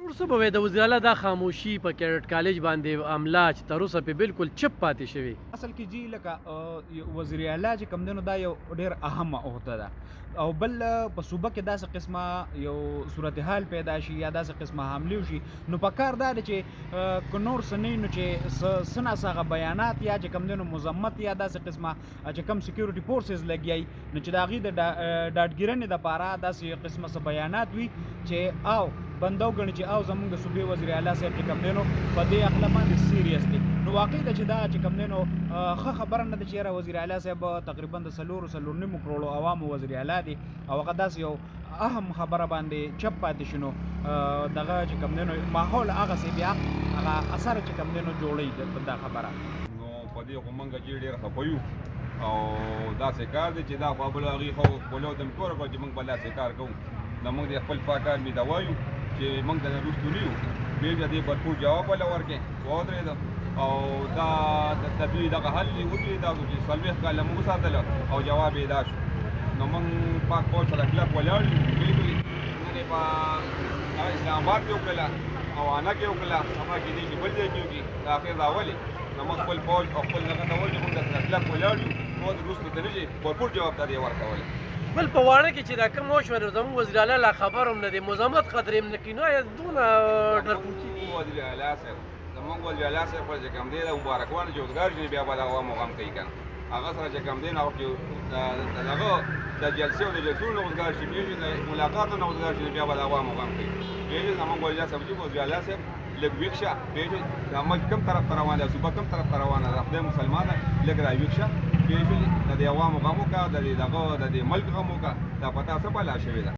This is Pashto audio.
ورڅه به وایي د وزیر اعلی دا خاموشي په کیډټ کالج باندې عمله چې تر اوسه پې بالکل چپ پاتې شوې. اصل کې جی لکه وزیر اعلی چې کوم دی نو دا یو ډېر اهمه عهده ده او بل په صوبه کې داسې قسمه یو صورتحال پیدا شي یا داسې قسمه حملې وشي نو پکار دا دی چې که نور څه نه وي نو چې څه ناڅه بیانات یا چې کوم دی نو مذمت یا داسې قسمه چې کوم سکیورټي فورسز لګیایي نو چې د هغې د ډاډګیرنې دپاره داسې قسمه څه بیانات وي چې او بنده وګڼي چې او زمونږ د صوبې وزیر اعلی صاحب چې کوم دی نو په دې عقله باندې سیریس دی نو واقع ده چې دا چې کوم دی نو ښه خبره نه ده چې یاره وزیر اعلی صاحب تقریبا د 4.5 کروړو عوامو وزیر اعلی دی او هغه داسې یو اهم خبره باندې چپ پاتې شي نو دغه چې کوم دی نو ماحول هغسې بیا هغه اثر چې کوم دی نو جوړوي دا خبره نو په دې خو موږ چې ډېر خفه یو او داسې کار دی چې دا خو بل هغې خو بولو ته مې کوره کړه چې موږ به داسې کار کوو نو موږ د خپل کار مې دا وایو چې موږ د نه وروستو نه یو بیا بیا دې بھرپور جواب وله ورکړې ودرېده او دا د طبیعي دغه حل یې وکړي دا چې 40 کاله موږ وساتله او جواب یې دا شو نو موږ پاک فوج سره کلک ولاړ یو بالکل نن یې په اسلام آباد کې وکړله او انا کې وکړله هغه کې دې چې بل ځای کې وکړي د اخر راولې نو موږ خپل فوج او خپل دغه ته وایو چې موږ سره کلک ولاړ یو نو د وروستو ته نه شي بھرپور جواب ته یې ورکولی بل په واړه کې چې دا کوم وشوه نو زموږ وزیر اعلی لا خبر هم نه دی مزاحمت خطرې هم نه کوي نو آیا دونه ډرپوکي دي وزیر اعلی صاحب زموږ وزیر اعلی صاحب چې کوم دی د مبارکوانو چې اوزګار شي بیا به د عوامو غم کوي که نه هغه سره چې کوم دی نو هغه د هغه د جلسې او د جلسو نه اوزګار شي بیا چې د ملاقات نه اوزګار شي بیا به د عوامو غم کوي بیا چې زموږ وزیر صاحب چې وزیر اعلی صاحب لږ ویښ شه بیا چې د ملک کوم طرف ته روانه ده صوبه کوم طرف ته روانه ده خدای مسلمانه لږ را ویښ شه بیا چې د دې عوامو غم وکړه د دې ملک غم وکړه دا پته څه بلا شوې ده